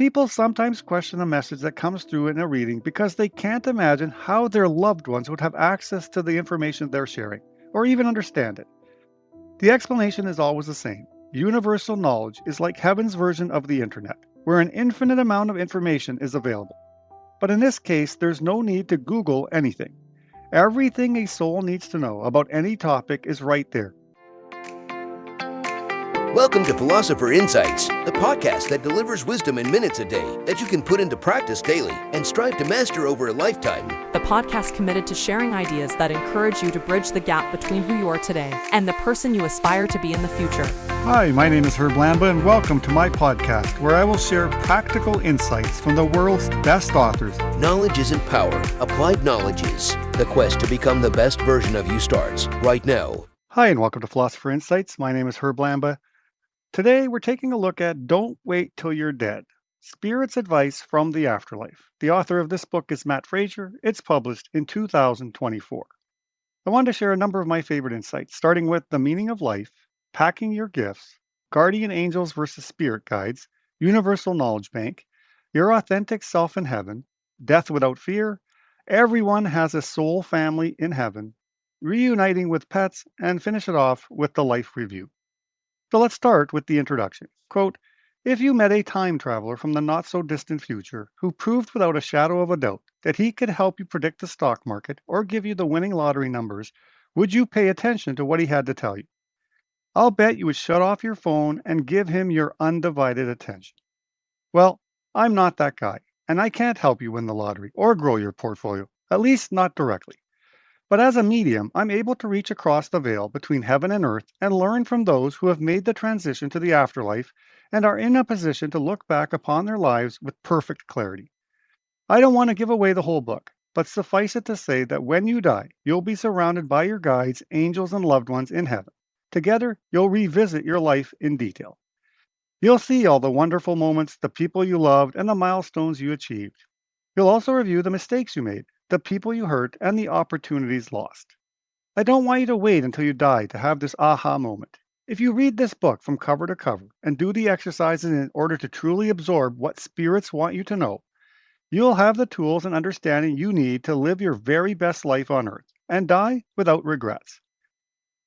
People sometimes question a message that comes through in a reading because they can't imagine how their loved ones would have access to the information they're sharing, or even understand it. The explanation is always the same. Universal knowledge is like heaven's version of the internet, where an infinite amount of information is available. But in this case, there's no need to Google anything. Everything a soul needs to know about any topic is right there. Welcome to Philosopher Insights, the podcast that delivers wisdom in minutes a day that you can put into practice daily and strive to master over a lifetime. The podcast committed to sharing ideas that encourage you to bridge the gap between who you are today and the person you aspire to be in the future. Hi, my name is Herb Lamba, and welcome to my podcast where I will share practical insights from the world's best authors. Knowledge isn't power, applied knowledge is. The quest to become the best version of you starts right now. Hi, and welcome to Philosopher Insights. My name is Herb Lamba. Today, we're taking a look at Don't Wait Till You're Dead, Spirit's Advice from the Afterlife. The author of this book is Matt Fraser. It's published in 2024. I wanted to share a number of my favorite insights, starting with the meaning of life, packing your gifts, guardian angels versus spirit guides, universal knowledge bank, your authentic self in heaven, death without fear, everyone has a soul family in heaven, reuniting with pets, and finish it off with the life review. So let's start with the introduction. Quote, if you met a time traveler from the not-so-distant future who proved without a shadow of a doubt that he could help you predict the stock market or give you the winning lottery numbers, would you pay attention to what he had to tell you? I'll bet you would shut off your phone and give him your undivided attention. Well, I'm not that guy, and I can't help you win the lottery or grow your portfolio, at least not directly. But as a medium, I'm able to reach across the veil between heaven and earth and learn from those who have made the transition to the afterlife and are in a position to look back upon their lives with perfect clarity. I don't want to give away the whole book, but suffice it to say that when you die, you'll be surrounded by your guides, angels, and loved ones in heaven. Together, you'll revisit your life in detail. You'll see all the wonderful moments, the people you loved, and the milestones you achieved. You'll also review the mistakes you made, the people you hurt, and the opportunities lost. I don't want you to wait until you die to have this aha moment. If you read this book from cover to cover and do the exercises in order to truly absorb what spirits want you to know, you'll have the tools and understanding you need to live your very best life on earth and die without regrets.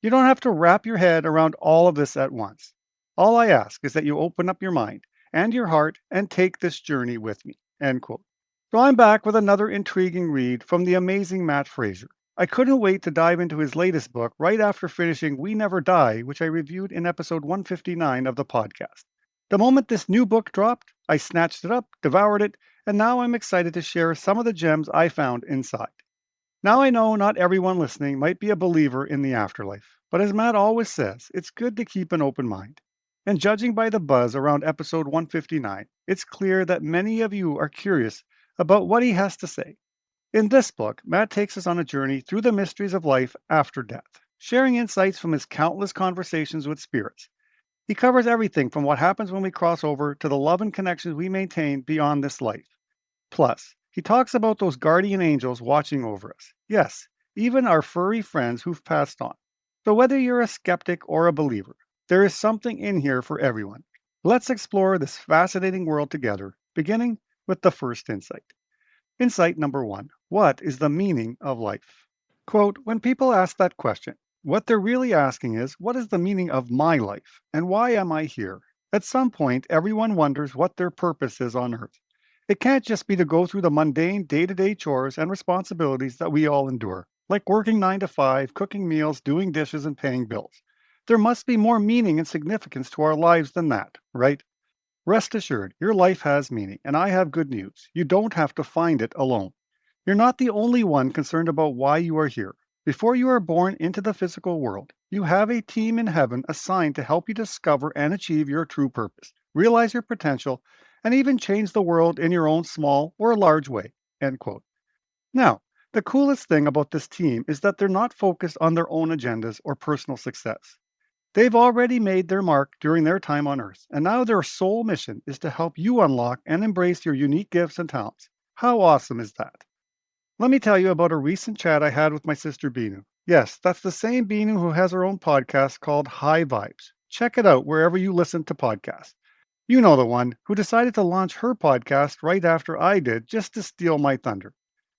You don't have to wrap your head around all of this at once. All I ask is that you open up your mind and your heart and take this journey with me. End quote. So I'm back with another intriguing read from the amazing Matt Fraser. I couldn't wait to dive into his latest book right after finishing We Never Die, which I reviewed in episode 159 of the podcast. The moment this new book dropped, I snatched it up, devoured it, and now I'm excited to share some of the gems I found inside. Now I know not everyone listening might be a believer in the afterlife, but as Matt always says, it's good to keep an open mind. And judging by the buzz around episode 159, it's clear that many of you are curious about what he has to say. In this book, Matt takes us on a journey through the mysteries of life after death, sharing insights from his countless conversations with spirits. He covers everything from what happens when we cross over to the love and connections we maintain beyond this life. Plus, he talks about those guardian angels watching over us. Yes, even our furry friends who've passed on. So whether you're a skeptic or a believer, there is something in here for everyone. Let's explore this fascinating world together, beginning with the first insight. Insight number 1. What is the meaning of life? Quote, when people ask that question, what they're really asking is, what is the meaning of my life? And why am I here? At some point, everyone wonders what their purpose is on earth. It can't just be to go through the mundane day-to-day chores and responsibilities that we all endure, like working 9 to 5, cooking meals, doing dishes, and paying bills. There must be more meaning and significance to our lives than that, right? Rest assured, your life has meaning, and I have good news. You don't have to find it alone. You're not the only one concerned about why you are here. Before you are born into the physical world, you have a team in heaven assigned to help you discover and achieve your true purpose, realize your potential, and even change the world in your own small or large way. End quote. Now, the coolest thing about this team is that they're not focused on their own agendas or personal success. They've already made their mark during their time on Earth, and now their sole mission is to help you unlock and embrace your unique gifts and talents. How awesome is that? Let me tell you about a recent chat I had with my sister Binu. Yes, that's the same Binu who has her own podcast called High Vibes. Check it out wherever you listen to podcasts. You know the one who decided to launch her podcast right after I did just to steal my thunder.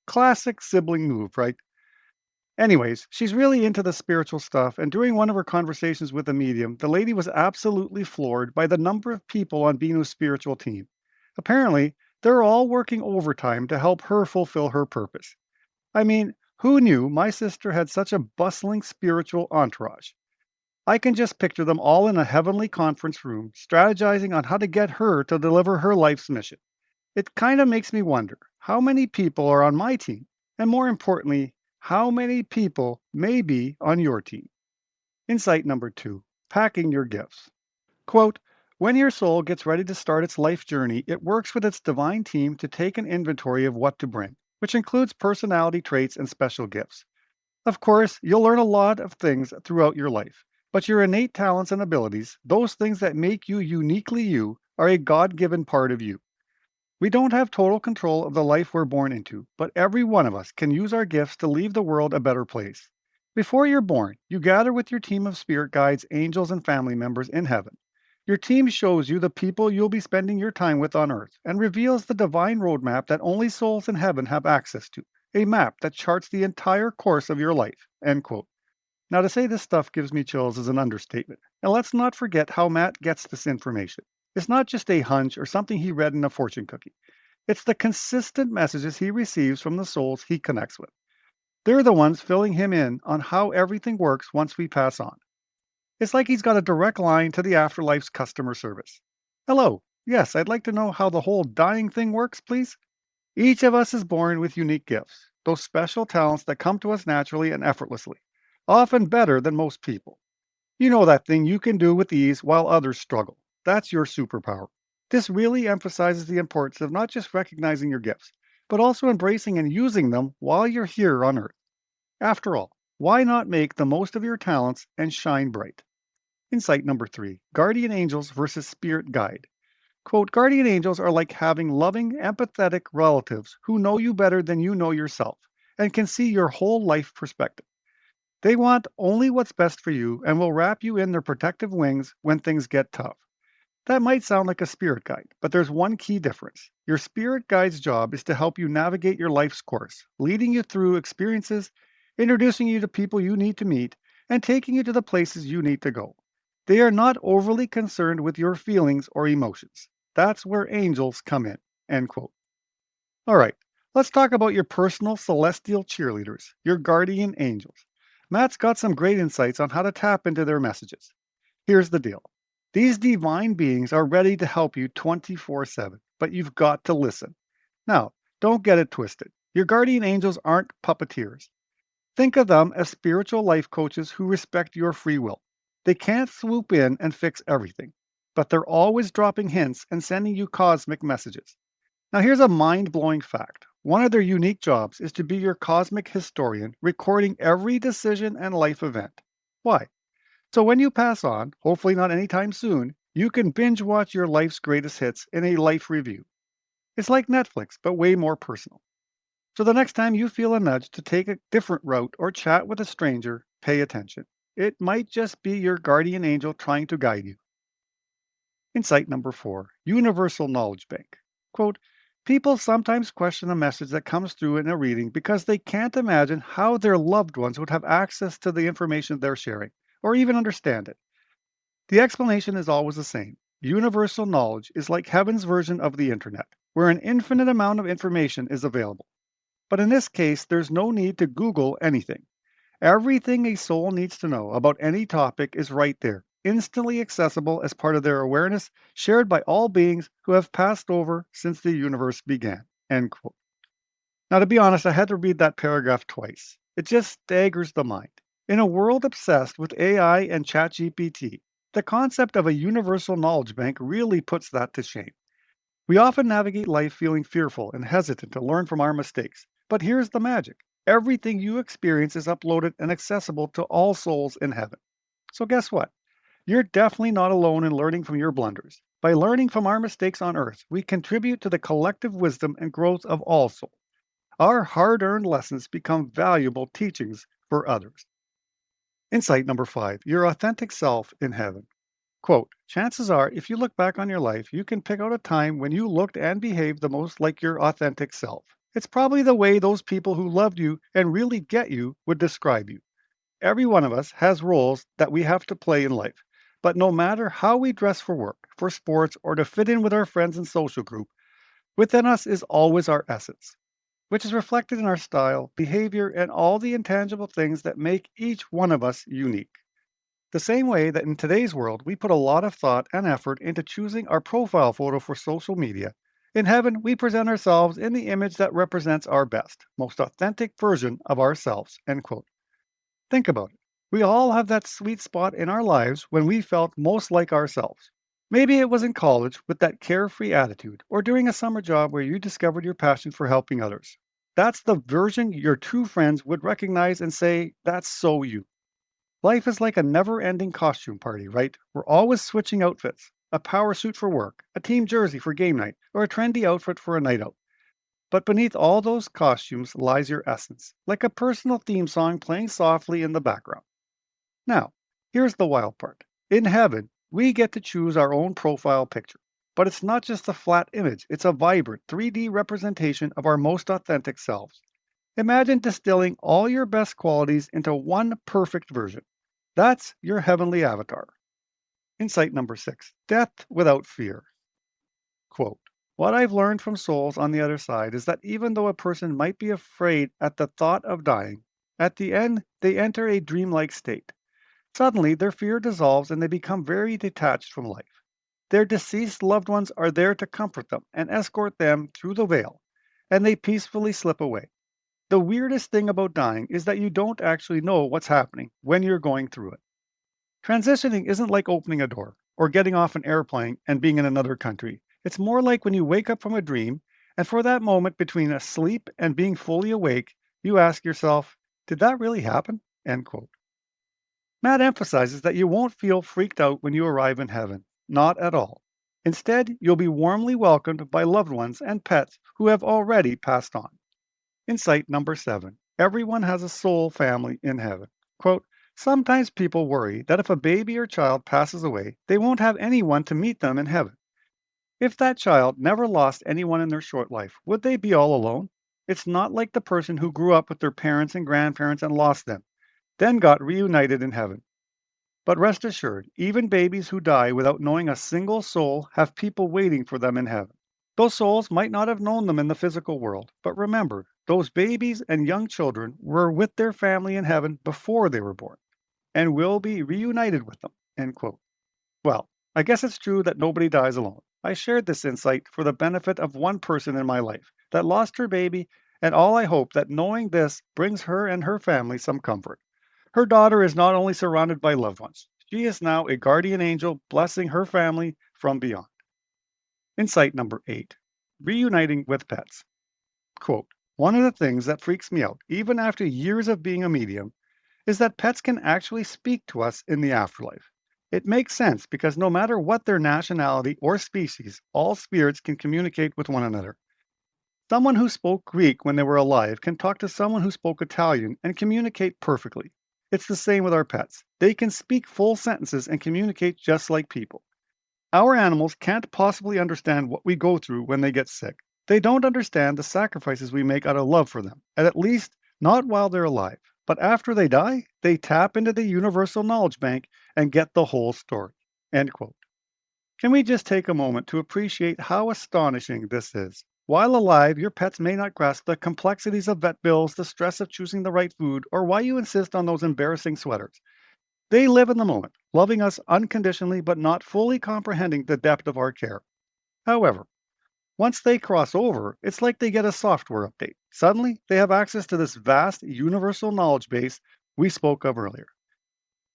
Classic sibling move, right? Anyways, she's really into the spiritual stuff, and during one of her conversations with a medium, the lady was absolutely floored by the number of people on Binu's spiritual team. Apparently, they're all working overtime to help her fulfill her purpose. I mean, who knew my sister had such a bustling spiritual entourage? I can just picture them all in a heavenly conference room, strategizing on how to get her to deliver her life's mission. It kind of makes me wonder how many people are on my team, and more importantly, how many people may be on your team. Insight number 2, packing your gifts. Quote, when your soul gets ready to start its life journey, it works with its divine team to take an inventory of what to bring, which includes personality traits and special gifts. Of course, you'll learn a lot of things throughout your life, but your innate talents and abilities, those things that make you uniquely you, are a God given part of you. We don't have total control of the life we're born into, but every one of us can use our gifts to leave the world a better place. Before you're born, you gather with your team of spirit guides, angels, and family members in heaven. Your team shows you the people you'll be spending your time with on earth and reveals the divine roadmap that only souls in heaven have access to, a map that charts the entire course of your life. End quote. Now, to say this stuff gives me chills is an understatement. And let's not forget how Matt gets this information. It's not just a hunch or something he read in a fortune cookie. It's the consistent messages he receives from the souls he connects with. They're the ones filling him in on how everything works once we pass on. It's like he's got a direct line to the afterlife's customer service. Hello. Yes, I'd like to know how the whole dying thing works, please. Each of us is born with unique gifts, those special talents that come to us naturally and effortlessly, often better than most people. You know that thing you can do with ease while others struggle. That's your superpower. This really emphasizes the importance of not just recognizing your gifts, but also embracing and using them while you're here on Earth. After all, why not make the most of your talents and shine bright? Insight number 3, guardian angels versus spirit guide. Quote, guardian angels are like having loving, empathetic relatives who know you better than you know yourself and can see your whole life perspective. They want only what's best for you and will wrap you in their protective wings when things get tough. That might sound like a spirit guide, but there's one key difference. Your spirit guide's job is to help you navigate your life's course, leading you through experiences, introducing you to people you need to meet, and taking you to the places you need to go. They are not overly concerned with your feelings or emotions. That's where angels come in. End quote. All right, let's talk about your personal celestial cheerleaders, your guardian angels. Matt's got some great insights on how to tap into their messages. Here's the deal. These divine beings are ready to help you 24/7, but you've got to listen. Now, don't get it twisted. Your guardian angels aren't puppeteers. Think of them as spiritual life coaches who respect your free will. They can't swoop in and fix everything, but they're always dropping hints and sending you cosmic messages. Now, here's a mind blowing fact. One of their unique jobs is to be your cosmic historian, recording every decision and life event. Why? So when you pass on, hopefully not anytime soon, you can binge watch your life's greatest hits in a life review. It's like Netflix, but way more personal. So the next time you feel a nudge to take a different route or chat with a stranger, pay attention. It might just be your guardian angel trying to guide you. Insight number 4, Universal Knowledge Bank. Quote, people sometimes question a message that comes through in a reading because they can't imagine how their loved ones would have access to the information they're sharing, or even understand it. The explanation is always the same. Universal knowledge is like heaven's version of the internet, where an infinite amount of information is available. But in this case, there's no need to Google anything. Everything a soul needs to know about any topic is right there, instantly accessible as part of their awareness, shared by all beings who have passed over since the universe began. End quote. Now, to be honest, I had to read that paragraph twice. It just staggers the mind. In a world obsessed with AI and ChatGPT, the concept of a universal knowledge bank really puts that to shame. We often navigate life feeling fearful and hesitant to learn from our mistakes. But here's the magic. Everything you experience is uploaded and accessible to all souls in heaven. So guess what? You're definitely not alone in learning from your blunders. By learning from our mistakes on earth, we contribute to the collective wisdom and growth of all souls. Our hard-earned lessons become valuable teachings for others. Insight number 5, your authentic self in heaven. Quote, chances are, if you look back on your life, you can pick out a time when you looked and behaved the most like your authentic self. It's probably the way those people who loved you and really get you would describe you. Every one of us has roles that we have to play in life. But no matter how we dress for work, for sports, or to fit in with our friends and social group, within us is always our essence, which is reflected in our style, behavior, and all the intangible things that make each one of us unique. The same way that in today's world, we put a lot of thought and effort into choosing our profile photo for social media, in heaven, we present ourselves in the image that represents our best, most authentic version of ourselves. End quote. Think about it. We all have that sweet spot in our lives when we felt most like ourselves. Maybe it was in college with that carefree attitude, or doing a summer job where you discovered your passion for helping others. That's the version your true friends would recognize and say, that's so you. Life is like a never ending costume party, right? We're always switching outfits: a power suit for work, a team jersey for game night, or a trendy outfit for a night out. But beneath all those costumes lies your essence, like a personal theme song playing softly in the background. Now, here's the wild part. In heaven, we get to choose our own profile picture. But it's not just a flat image, it's a vibrant 3D representation of our most authentic selves. Imagine distilling all your best qualities into one perfect version. That's your heavenly avatar. Insight number 6: death without fear. Quote, what I've learned from souls on the other side is that even though a person might be afraid at the thought of dying, at the end they enter a dreamlike state. Suddenly, their fear dissolves and they become very detached from life. Their deceased loved ones are there to comfort them and escort them through the veil, and they peacefully slip away. The weirdest thing about dying is that you don't actually know what's happening when you're going through it. Transitioning isn't like opening a door or getting off an airplane and being in another country. It's more like when you wake up from a dream, and for that moment between asleep and being fully awake, you ask yourself, did that really happen? End quote. Matt emphasizes that you won't feel freaked out when you arrive in heaven. Not at all. Instead, you'll be warmly welcomed by loved ones and pets who have already passed on. Insight number 7: everyone has a soul family in heaven. Quote, sometimes people worry that if a baby or child passes away, they won't have anyone to meet them in heaven. If that child never lost anyone in their short life, would they be all alone? It's not like the person who grew up with their parents and grandparents and lost them, then got reunited in heaven. But rest assured, even babies who die without knowing a single soul have people waiting for them in heaven. Those souls might not have known them in the physical world, but remember, those babies and young children were with their family in heaven before they were born and will be reunited with them. End quote. Well, I guess it's true that nobody dies alone. I shared this insight for the benefit of one person in my life that lost her baby, and all I hope that knowing this brings her and her family some comfort. Her daughter is not only surrounded by loved ones, she is now a guardian angel blessing her family from beyond. Insight number 8: reuniting with pets. Quote, one of the things that freaks me out, even after years of being a medium, is that pets can actually speak to us in the afterlife. It makes sense because no matter what their nationality or species, all spirits can communicate with one another. Someone who spoke Greek when they were alive can talk to someone who spoke Italian and communicate perfectly. It's the same with our pets. They can speak full sentences and communicate just like people. Our animals can't possibly understand what we go through when they get sick. They don't understand the sacrifices we make out of love for them, and at least not while they're alive. But after they die, they tap into the universal knowledge bank and get the whole story. End quote. Can we just take a moment to appreciate how astonishing this is? While alive, your pets may not grasp the complexities of vet bills, the stress of choosing the right food, or why you insist on those embarrassing sweaters. They live in the moment, loving us unconditionally but not fully comprehending the depth of our care. However, once they cross over, it's like they get a software update. Suddenly, they have access to this vast universal knowledge base we spoke of earlier.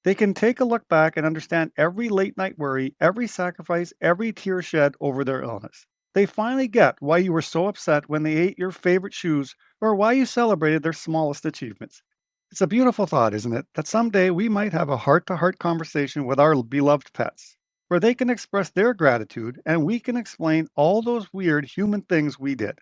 They can take a look back and understand every late night worry, every sacrifice, every tear shed over their illness. They finally get why you were so upset when they ate your favorite shoes or why you celebrated their smallest achievements. It's a beautiful thought, isn't it, that someday we might have a heart to heart conversation with our beloved pets, where they can express their gratitude and we can explain all those weird human things we did.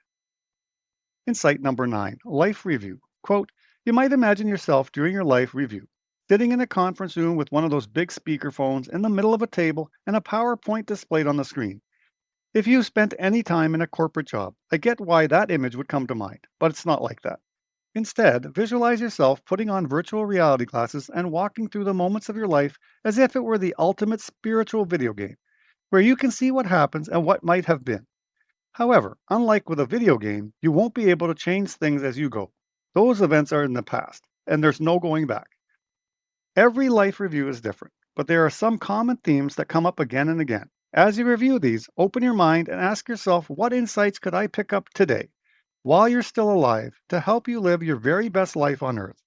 Insight number 9: life review. Quote, you might imagine yourself during your life review. sitting in a conference room with one of those big speakerphones in the middle of a table and a PowerPoint displayed on the screen. If you spent any time in a corporate job, I get why that image would come to mind, but it's not like that. Instead, visualize yourself putting on virtual reality glasses and walking through the moments of your life as if it were the ultimate spiritual video game, where you can see what happens and what might have been. However, unlike with a video game, you won't be able to change things as you go. Those events are in the past, and there's no going back. Every life review is different, but there are some common themes that come up again and again. As you review these, open your mind and ask yourself, what insights could I pick up today, while you're still alive, to help you live your very best life on earth?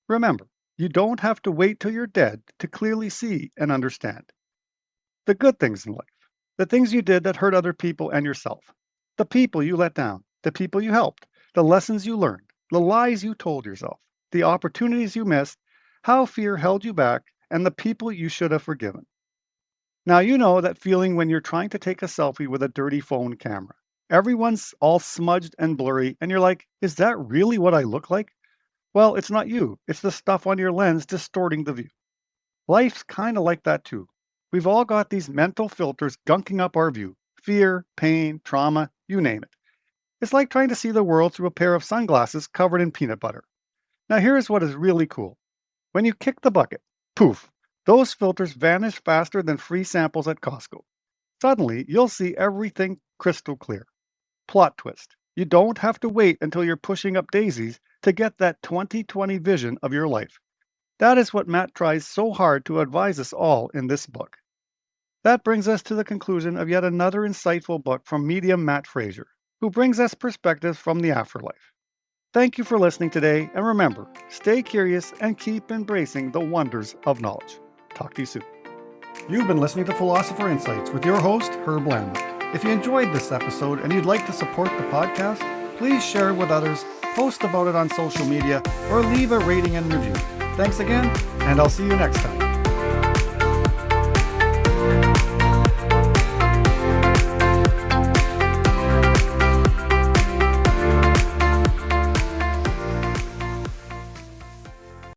Remember, you don't have to wait till you're dead to clearly see and understand the good things in life, the things you did that hurt other people and yourself, the people you let down, the people you helped, the lessons you learned, the lies you told yourself, the opportunities you missed, how fear held you back, and the people you should have forgiven. Now, you know that feeling when you're trying to take a selfie with a dirty phone camera. Everyone's all smudged and blurry, and you're like, is that really what I look like? Well, it's not you, it's the stuff on your lens distorting the view. Life's kind of like that too. We've all got these mental filters gunking up our view: fear, pain, trauma, you name it. It's like trying to see the world through a pair of sunglasses covered in peanut butter. Now, here's what is really cool. When you kick the bucket, poof, those filters vanish faster than free samples at Costco. Suddenly, you'll see everything crystal clear. Plot twist: you don't have to wait until you're pushing up daisies to get that 20/20 vision of your life. That is what Matt tries so hard to advise us all in this book. That brings us to the conclusion of yet another insightful book from medium Matt Fraser, who brings us perspectives from the afterlife. Thank you for listening today, and remember, stay curious and keep embracing the wonders of knowledge. Talk to you soon. You've been listening to Philosopher Insights with your host, Herb Lambert. If you enjoyed this episode and you'd like to support the podcast, please share it with others, post about it on social media, or leave a rating and review. Thanks again, and I'll see you next time.